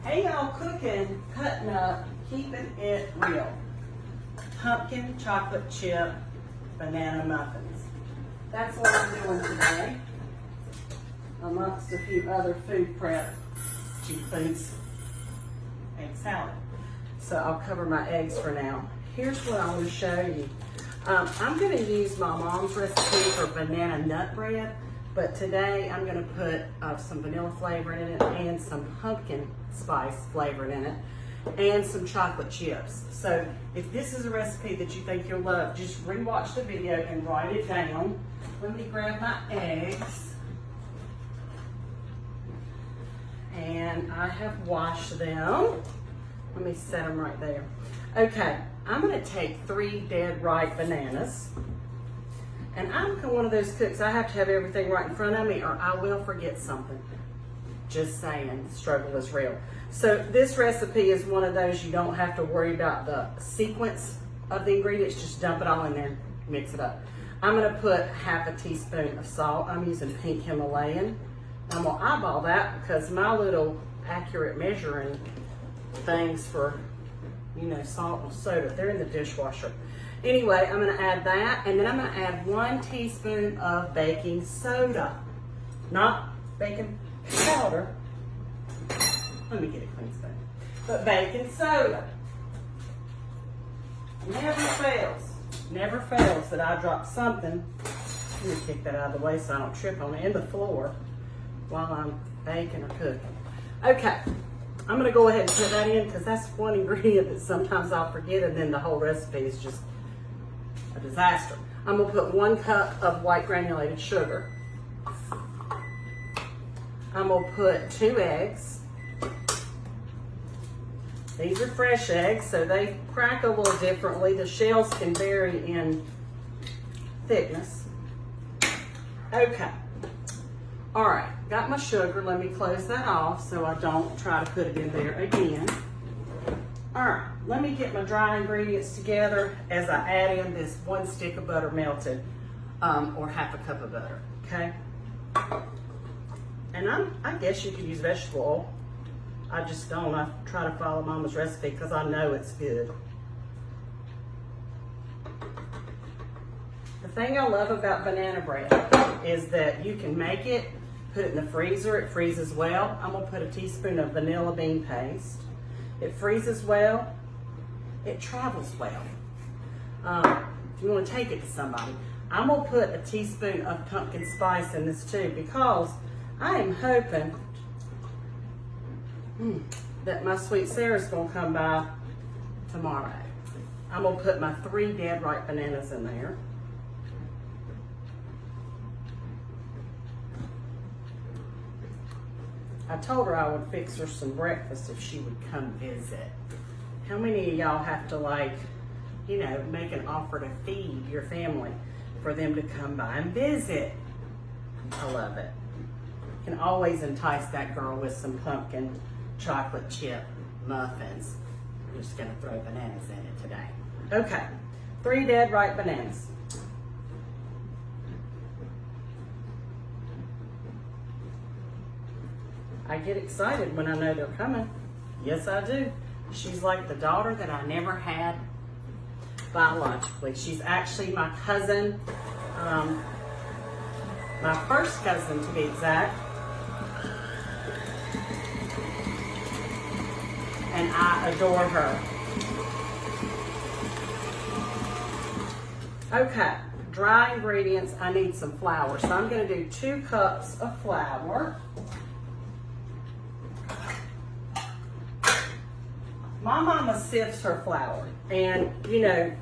Hey y'all, cooking, cutting up, keeping it real. Pumpkin chocolate chip banana muffins. That's what I'm doing today, amongst a few other food prep cheap foods. Egg salad. So I'll cover my eggs for now. Here's what I want to show you. I'm going to use my mom's recipe for banana nut bread, but today I'm going to put some vanilla flavor in it and some pumpkin spice flavor in it and some chocolate chips. So if this is a recipe that you think you'll love, just rewatch the video and write it down. Let me grab my eggs. And I have washed them. Let me set them right there. Okay, I'm gonna take 3 dead ripe bananas. And I'm one of those cooks, I have to have everything right in front of me or I will forget something. Just saying, struggle is real. So this recipe is one of those you don't have to worry about the sequence of the ingredients, just dump it all in there, mix it up. I'm gonna put half a teaspoon of salt. I'm using pink Himalayan. I'm gonna eyeball that because my little accurate measuring things for, you know, salt and soda, they're in the dishwasher. Anyway, I'm gonna add that, and then I'm gonna add 1 teaspoon of baking soda. Not baking powder. Let me get a clean spoon. But baking soda. Never fails that I drop something. Let me kick that out of the way so I don't trip on it in the floor while I'm baking or cooking. Okay, I'm gonna go ahead and put that in because that's one ingredient that sometimes I'll forget and then the whole recipe is just a disaster. I'm gonna put 1 cup of white granulated sugar. I'm gonna put 2 eggs. These are fresh eggs, so they crack a little differently. The shells can vary in thickness. Okay. All right, got my sugar. Let me close that off so I don't try to put it in there again. All right, let me get my dry ingredients together as I add in this 1 stick of butter melted, or half a cup of butter, okay? And I guess you could use vegetable oil. I just don't. I try to follow Mama's recipe because I know it's good. The thing I love about banana bread is that you can make it, put it in the freezer, it freezes well. I'm gonna put a teaspoon of vanilla bean paste. It freezes well, it travels well. If you wanna take it to somebody. I'm gonna put a teaspoon of pumpkin spice in this too because I am hoping that my sweet Sarah's gonna come by tomorrow. I'm gonna put my 3 dead ripe bananas in there. I told her I would fix her some breakfast if she would come visit. How many of y'all have to, like, you know, make an offer to feed your family for them to come by and visit? I love it. Can always entice that girl with some pumpkin chocolate chip muffins. I'm just gonna throw bananas in it today. Okay, 3 dead ripe bananas. I get excited when I know they're coming. Yes, I do. She's like the daughter that I never had biologically. She's actually my cousin, my first cousin to be exact. And I adore her. Okay, dry ingredients, I need some flour. So I'm gonna do 2 cups of flour. My mama sifts her flour, and you know,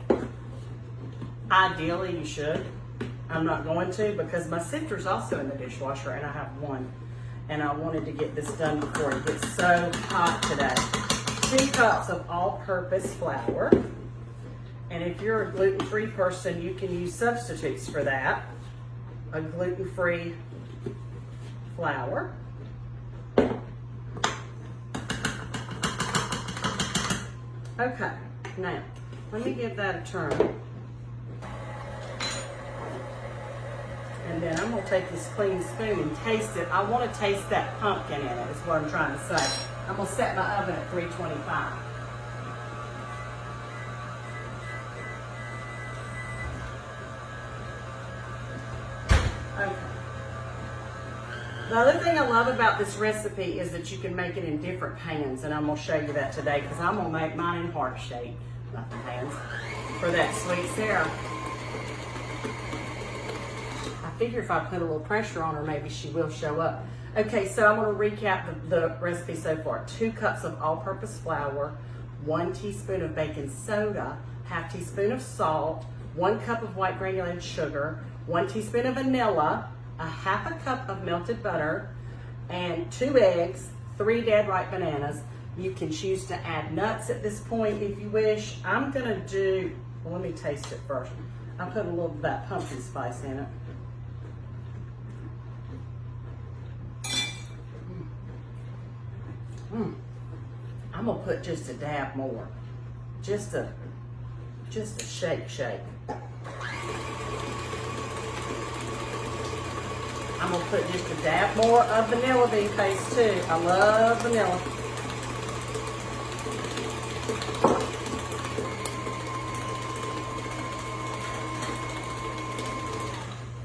ideally you should. I'm not going to because my sifter's also in the dishwasher and I have 1. And I wanted to get this done before it gets so hot today. 2 cups of all-purpose flour. And if you're a gluten-free person, you can use substitutes for that. A gluten-free flour. Okay, now, let me give that a turn. And then I'm gonna take this clean spoon and taste it. I wanna taste that pumpkin in it, is what I'm trying to say. I'm gonna set my oven at 325. Okay. The other thing I love about this recipe is that you can make it in different pans, and I'm gonna show you that today because I'm gonna make mine in heart shape muffin pans for that sweet Sarah. I figure if I put a little pressure on her, maybe she will show up. Okay, so I'm gonna recap the recipe so far. 2 cups of all-purpose flour, 1 teaspoon of baking soda, half teaspoon of salt, 1 cup of white granulated sugar, 1 teaspoon of vanilla, a half a cup of melted butter, and 2 eggs, 3 dead ripe bananas. You can choose to add nuts at this point if you wish. I'm gonna do, well, let me taste it first. I put a little bit of that pumpkin spice in it. I'm gonna put just a dab more. Just a shake. I'm gonna put just a dab more of vanilla bean paste too. I love vanilla.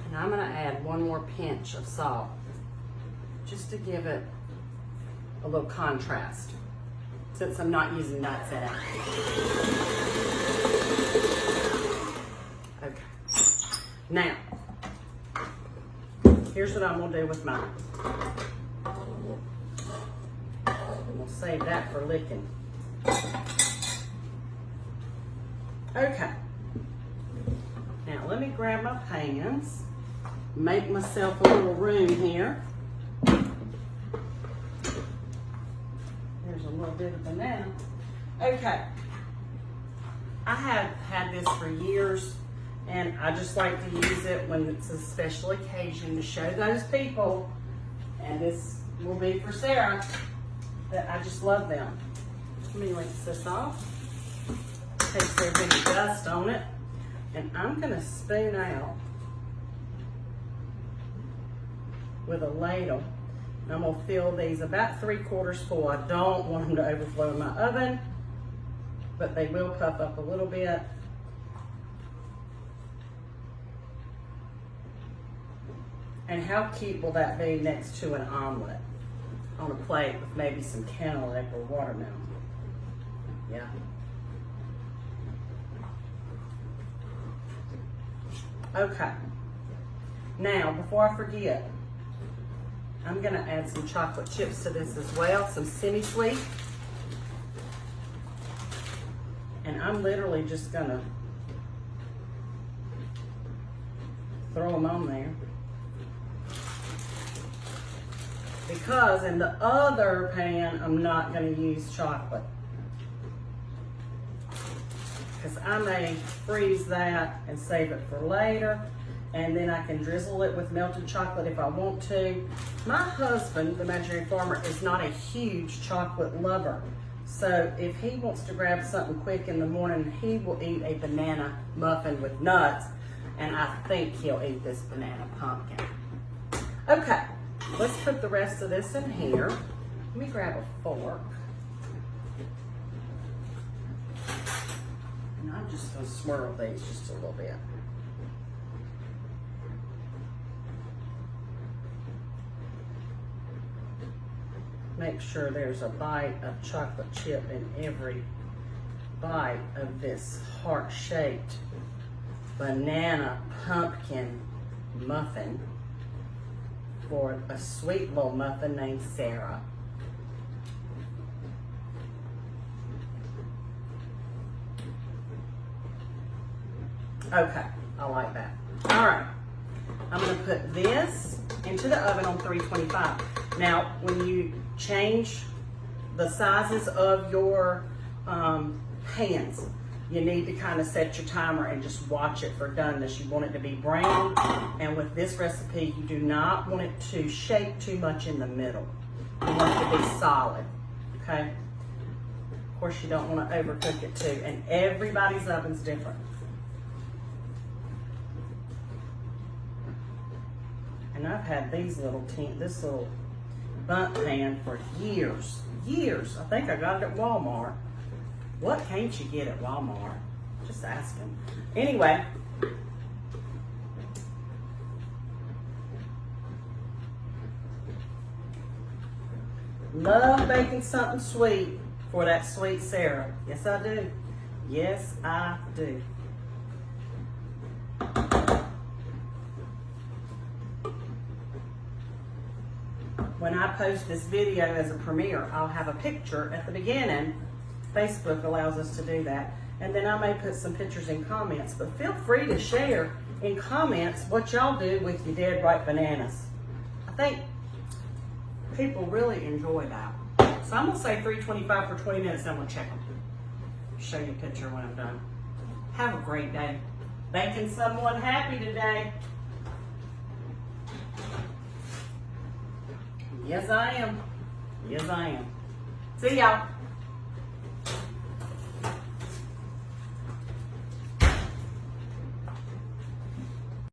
And I'm gonna add 1 more pinch of salt, just to give it a little contrast, since I'm not using nuts in it. Okay. Now, here's what I'm gonna do with mine. We'll save that for licking. Okay. Now let me grab my pans, make myself a little room here. There's a little bit of banana. Okay. I have had this for years, and I just like to use it when it's a special occasion to show those people, and this will be for Sarah, that I just love them. Let me rinse this off. Takes their big dust on it, and I'm gonna spoon out with a ladle. And I'm gonna fill these about 3/4 full. I don't want them to overflow in my oven, but they will puff up a little bit. And how cute will that be next to an omelet on a plate with maybe some cantaloupe or watermelon? Yeah. Okay. Now, before I forget, I'm gonna add some chocolate chips to this as well, some semi-sweet. And I'm literally just gonna throw them on there. Because in the other pan, I'm not gonna use chocolate. Because I may freeze that and save it for later. And then I can drizzle it with melted chocolate if I want to. My husband, the imaginary farmer, is not a huge chocolate lover. So if he wants to grab something quick in the morning, he will eat a banana muffin with nuts. And I think he'll eat this banana pumpkin. Okay, let's put the rest of this in here. Let me grab a fork. And I'm just gonna swirl these just a little bit. Make sure there's a bite of chocolate chip in every bite of this heart-shaped banana pumpkin muffin for a sweet little muffin named Sarah. Okay, I like that. All right, I'm gonna put this into the oven on 325. Now, when you change the sizes of your pans, you need to kind of set your timer and just watch it for doneness. You want it to be brown, and with this recipe, you do not want it to shake too much in the middle. You want it to be solid, okay? Of course, you don't want to overcook it too, and everybody's oven's different. And I've had these little this little bundt pan for years. Years. I think I got it at Walmart. What can't you get at Walmart? Just asking. Anyway. Love baking something sweet for that sweet Sarah. Yes, I do. Yes, I do. When I post this video as a premiere, I'll have a picture at the beginning. Facebook allows us to do that. And then I may put some pictures in comments, but feel free to share in comments what y'all do with your dead ripe bananas. I think people really enjoy that. So I'm gonna say 325 for 20 minutes, I'm gonna check them. Show you a picture when I'm done. Have a great day. Making someone happy today. Yes, I am. Yes, I am. See y'all.